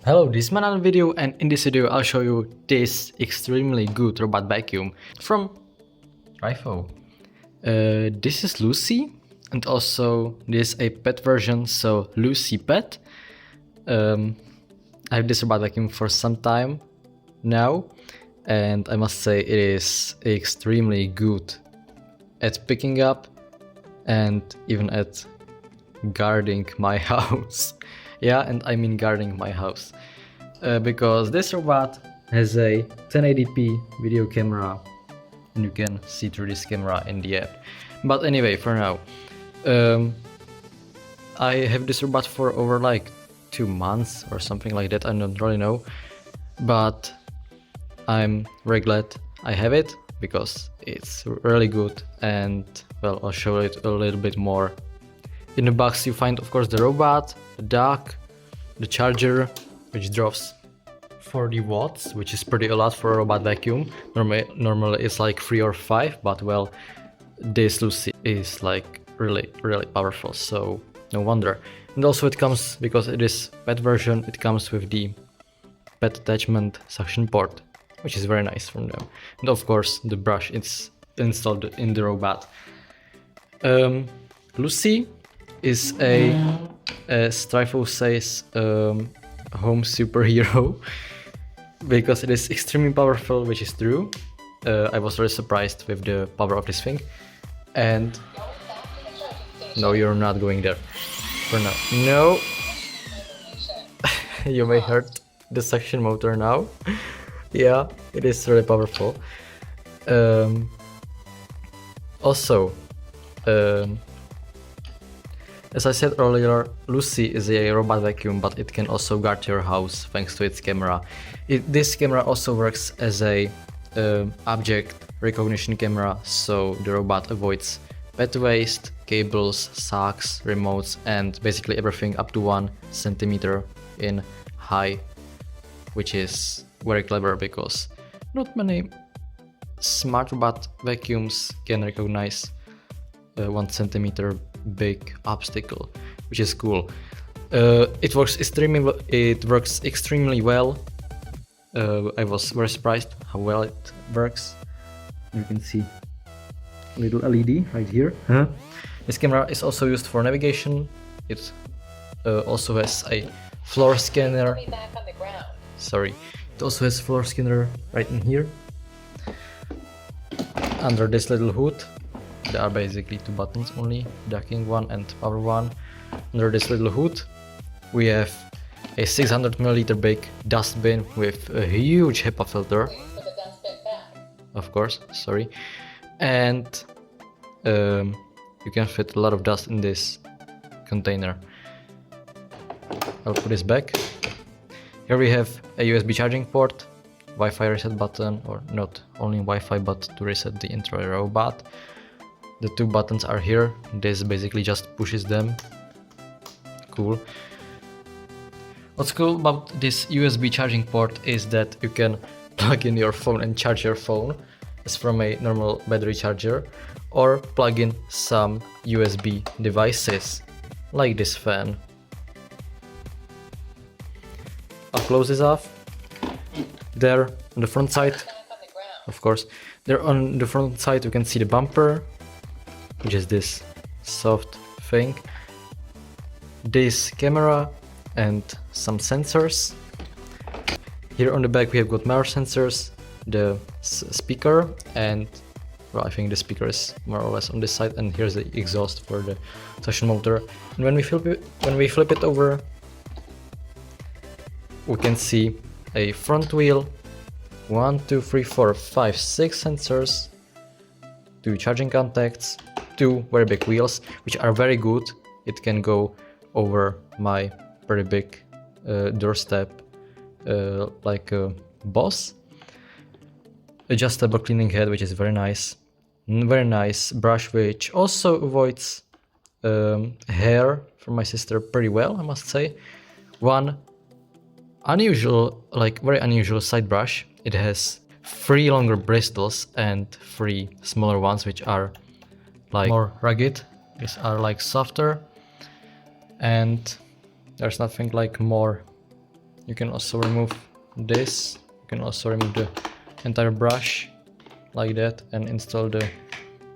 Hello, this is my another video, and in this video I'll show you this extremely good robot vacuum from Trifo. This is Lucy, and also this is a pet version, so Lucy Pet. I have this robot vacuum for some time now, and I must say it is extremely good at picking up and even at guarding my house. Yeah, and I mean guarding my house. Because this robot has a 1080p video camera and you can see through this camera in the app. But anyway, for now, I have this robot for over like 2 months or something like that, I don't really know. But I'm very glad I have it because it's really good, and well, I'll show it a little bit more. In the box you find of course the robot, the dock, the charger, which drops 40 watts, which is pretty a lot for a robot vacuum. Normally it's like 3 or 5, but well, this Lucy is like really powerful, so no wonder. And also it comes, because it is pet version, it comes with the pet attachment suction port, which is very nice from them. And of course the brush is installed in the robot. Lucy is as Trifo says, home superhero, because it is extremely powerful, which is true. I was really surprised with the power of this thing. And no, you're not going there for now. No. You may hurt the suction motor now. Yeah, it is really powerful. Also, as I said earlier, Lucy is a robot vacuum, but it can also guard your house thanks to its camera. This camera also works as a object recognition camera, so the robot avoids pet waste, cables, socks, remotes, and basically everything up to 1 centimeter in high, which is very clever because not many smart robot vacuums can recognize 1 centimeter big obstacle, which is cool. It works extremely well. I was very surprised how well it works. You can see a little LED right here. This camera is also used for navigation. It also has a floor scanner. Sorry, it also has floor scanner right in here. Under this little hood, there are basically 2 buttons only, docking one and power one. Under this little hood we have a 600 milliliter big dustbin with a huge HEPA filter. Of course, sorry. And you can fit a lot of dust in this container. I'll put this back. Here we have a USB charging port, Wi-Fi reset button, or not only Wi-Fi but to reset the entire robot. The 2 buttons are here. This basically just pushes them. Cool. What's cool about this USB charging port is that you can plug in your phone and charge your phone as from a normal battery charger, or plug in some USB devices like this fan. I'll close this off. There on the front side, of course, there on the front side you can see the bumper, which is this soft thing, this camera and some sensors. Here on the back we have got more sensors, the speaker, and well, I think the speaker is more or less on this side, and here's the exhaust for the suction motor. And when we flip it over, we can see a front wheel, 1, 2, 3, 4, 5, 6 sensors, 2 charging contacts, 2 very big wheels, which are very good. It can go over my pretty big doorstep like a boss. Adjustable cleaning head, which is very nice. Very nice brush, which also avoids hair from my sister pretty well, I must say. One unusual, like very unusual side brush. It has 3 longer bristles and 3 smaller ones, which are like more rugged. These are like softer, and there's nothing like more You can also remove this. You can also remove the entire brush like that and install the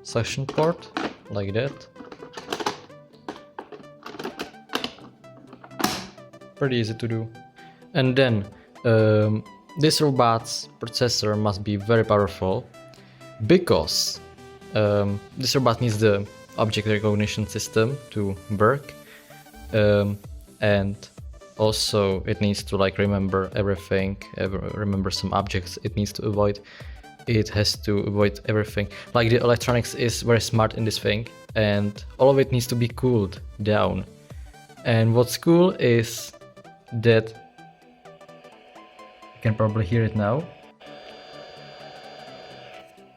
suction port like that. Pretty easy to do. And then this robot's processor must be very powerful because this robot needs the object recognition system to work, and also it needs to like remember everything, remember some objects it needs to avoid. It has to avoid everything. Like the electronics is very smart in this thing, and all of it needs to be cooled down. And what's cool is that you can probably hear it now.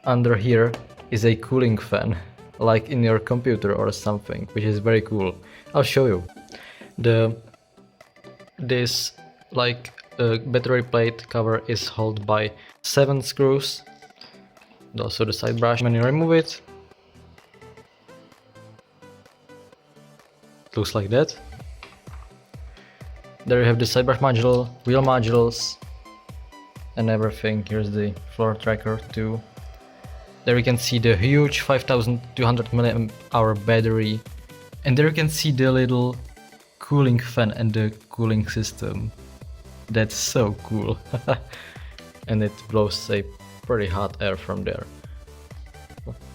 Under here is a cooling fan, like in your computer or something, which is very cool. I'll show you. This like battery plate cover is held by 7 screws. Also the side brush. When you remove it, it looks like that. There you have the side brush module, wheel modules, and everything. Here's the floor tracker too. There you can see the huge 5200 mAh battery, and there you can see the little cooling fan and the cooling system. That's so cool. And it blows a pretty hot air from there,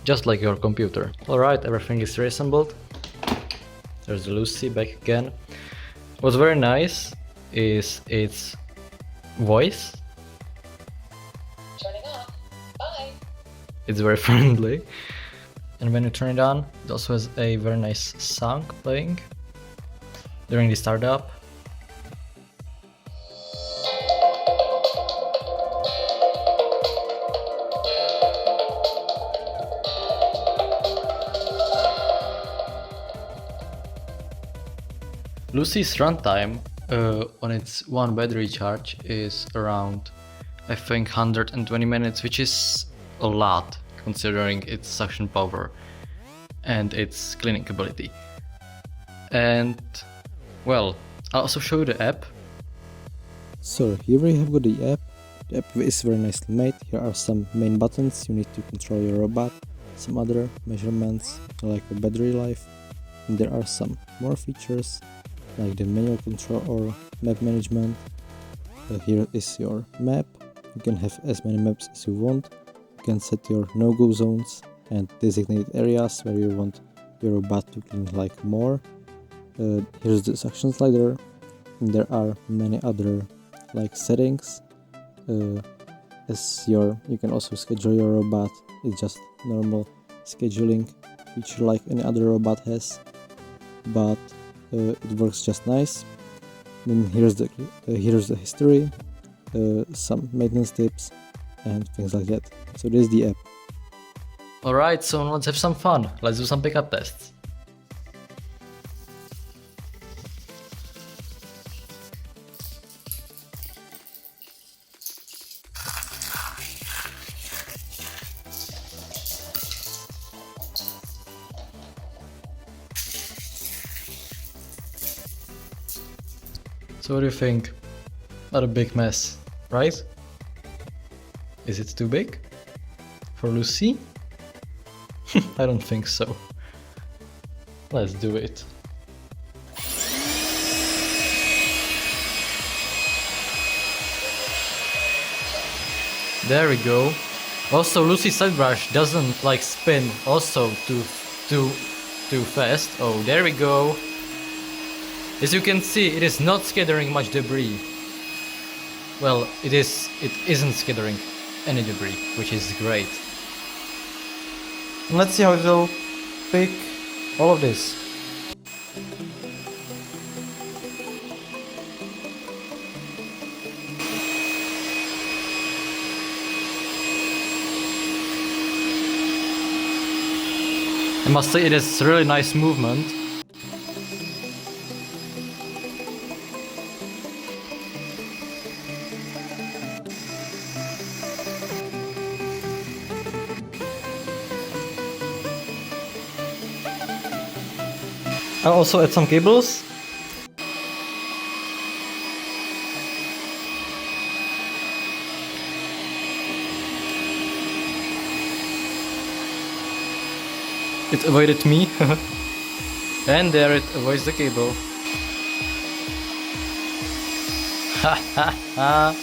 just like your computer. Alright, everything is reassembled. There's the Lucy back again. What's very nice is its voice. Turning on. Bye. It's very friendly. And when you turn it on, it also has a very nice song playing during the startup. Lucy's runtime on its one battery charge is around, I think, 120 minutes, which is a lot considering its suction power and its cleaning ability. And well, I'll also show you the app. So here we have got the app. The app is very nicely made. Here are some main buttons you need to control your robot, some other measurements like the battery life, and there are some more features like the manual control or map management. Here is your map. You can have as many maps as you want. You can set your no-go zones and designated areas where you want your robot to clean like more. Here's the suction slider. And there are many other like settings. You can also schedule your robot. It's just normal scheduling feature like any other robot has, but it works just nice. Then here's the history, some maintenance tips and things like that. So this is the app. Alright, so let's have some fun. Let's do some pickup tests. So what do you think? Not a big mess, right? Is it too big for Lucy? I don't think so. Let's do it. There we go. Also, Lucy's side brush doesn't like spin also too fast. Oh, there we go. As you can see, it is not scattering much debris. Well, it isn't scattering any debris, which is great. And let's see how it will pick all of this. I must say it is really nice movement. I'll also add some cables. It avoided me. And there it avoids the cable. Hahaha.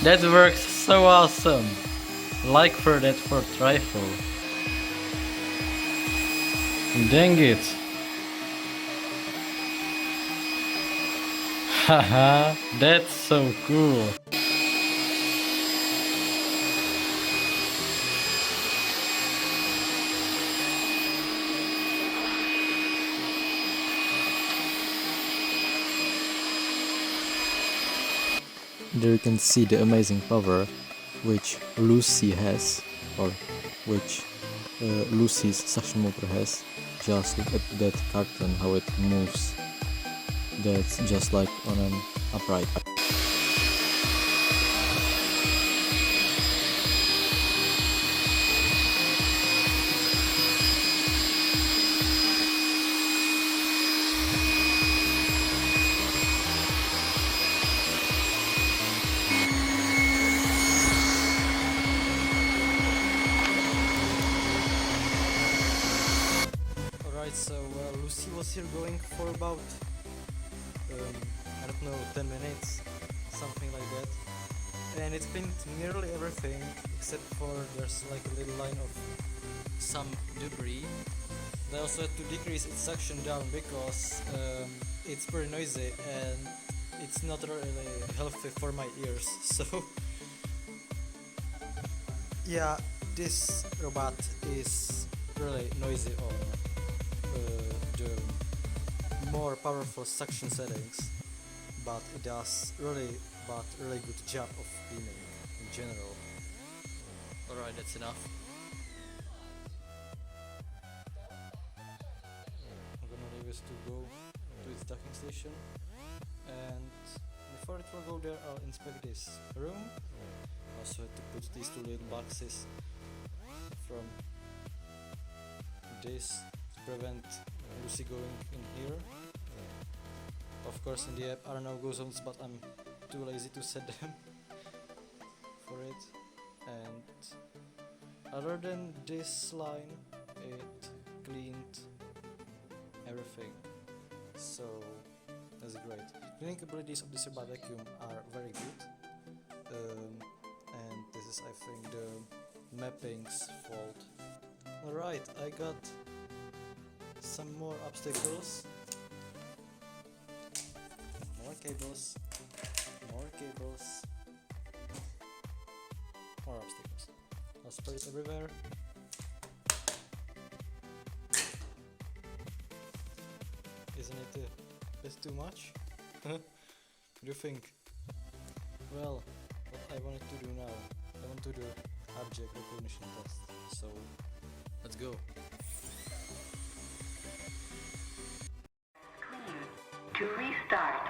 That works so awesome. Like for that for Trifo. Dang it. Haha, that's so cool. There you can see the amazing power which Lucy has, or which Lucy's suction motor has. Just look at that carton, how it moves. That's just like on an upright. Alright, so Lucy was here going for about I don't know, 10 minutes, something like that, and it cleaned nearly everything except for there's like a little line of some debris. I also had to decrease its suction down because it's pretty noisy and it's not really healthy for my ears, so yeah, this robot is really noisy on the more powerful suction settings, but it does really good job of cleaning in general. Alright, that's enough. I'm gonna leave this to go to its docking station, and before it will go there I'll inspect this room. Also had to put these two little boxes from this to prevent Lucy going in here. Of course in the app are no go zones, but I'm too lazy to set them for it. And other than this line, it cleaned everything, so that's great. Cleaning abilities of this robot vacuum are very good, and this is I think the mapping's fault. Alright, I got some more obstacles. More cables, more obstacles. I'll spread it everywhere. Isn't it a bit too much? What do you think? Well, what I wanted to do now, I want to do object recognition test, so let's go. To restart.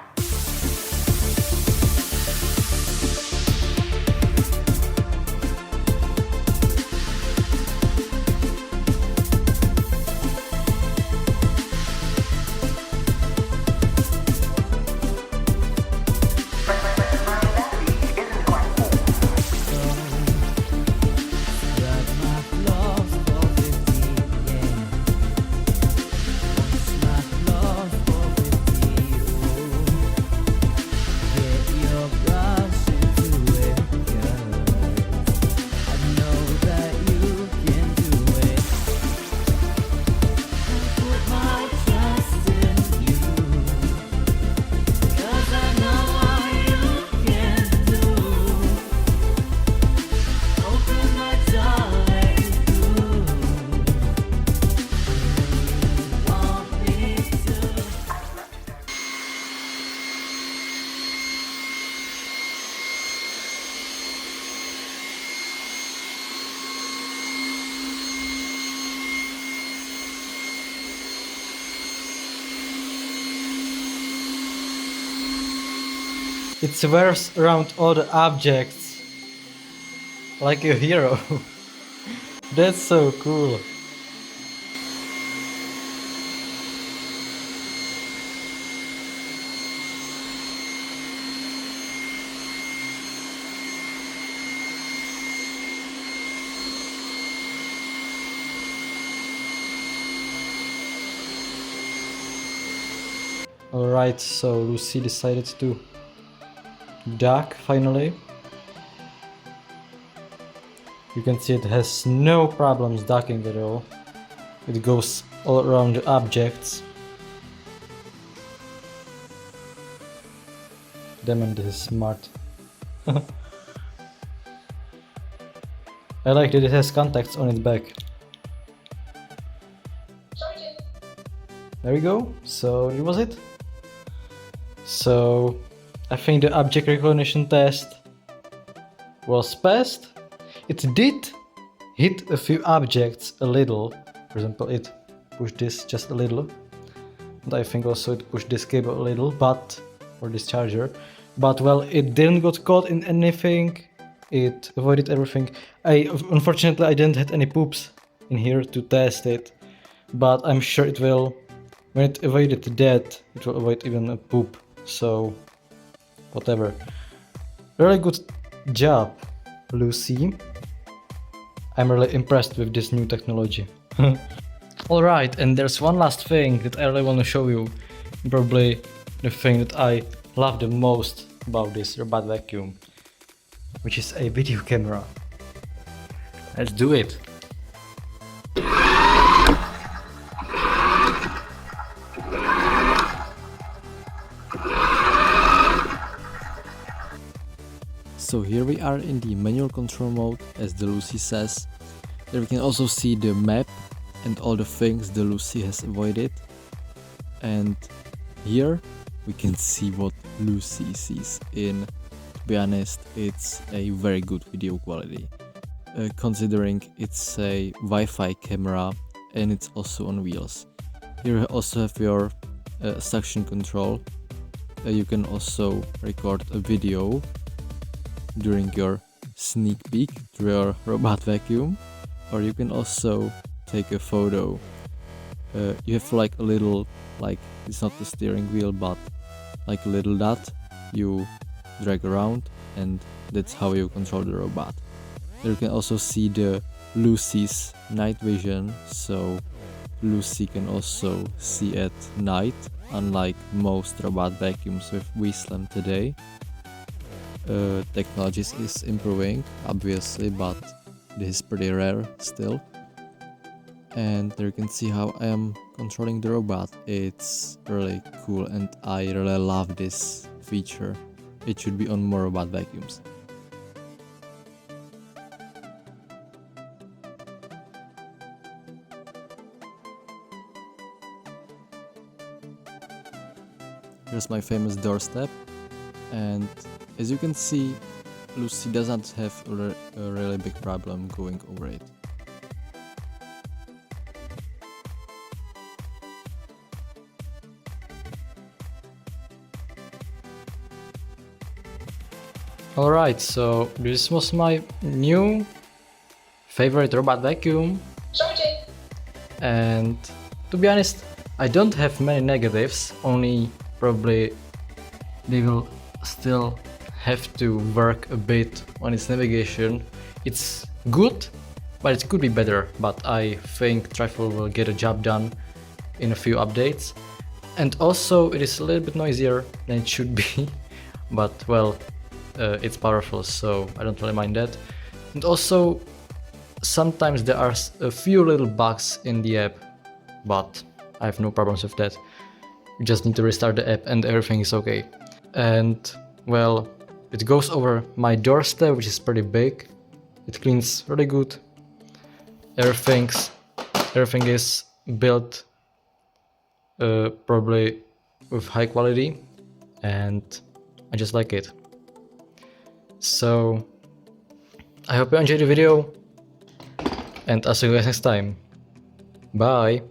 It swerves around all the objects like a hero. That's so cool. Alright, so Lucy decided to duck finally. You can see it has no problems ducking at all. It goes all around the objects. Damn, this is smart. I like that it has contacts on its back. There we go, so that was it. So I think the object recognition test was passed. It did hit a few objects a little. For example, it pushed this just a little. And I think also it pushed this cable a little, or this charger. But well, it didn't get caught in anything. It avoided everything. Unfortunately, I didn't have any poops in here to test it. But I'm sure it will. When it avoided that, it will avoid even a poop. So, whatever. Really good job, Lucy. I'm really impressed with this new technology. Alright, and there's one last thing that I really want to show you. Probably the thing that I love the most about this robot vacuum, which is a video camera. Let's do it. So here we are in the manual control mode, as the Lucy says. There we can also see the map and all the things the Lucy has avoided. And here we can see what Lucy sees in. To be honest, it's a very good video quality. Considering it's a Wi-Fi camera and it's also on wheels. Here you also have your suction control. You can also record a video during your sneak peek through your robot vacuum, or you can also take a photo. You have like a little, like it's not the steering wheel, but like a little dot you drag around, and that's how you control the robot. There you can also see the Lucy's night vision, so Lucy can also see at night, unlike most robot vacuums with V-Slam today. Technologies is improving, obviously, but this is pretty rare still. And there you can see how I am controlling the robot. It's really cool and I really love this feature. It should be on more robot vacuums. Here's my famous doorstep, and as you can see, Lucy doesn't have a really big problem going over it. Alright, so this was my new favorite robot vacuum. And to be honest, I don't have many negatives, only probably they will still have to work a bit on its navigation. It's good, but it could be better, but I think Trifo will get a job done in a few updates. And also it is a little bit noisier than it should be, but well, it's powerful, so I don't really mind that. And also sometimes there are a few little bugs in the app, but I have no problems with that. You just need to restart the app and everything is okay. And well, it goes over my doorstep, which is pretty big. It cleans really good. Everything is built probably with high quality, and I just like it. So I hope you enjoyed the video, and I'll see you guys next time. Bye!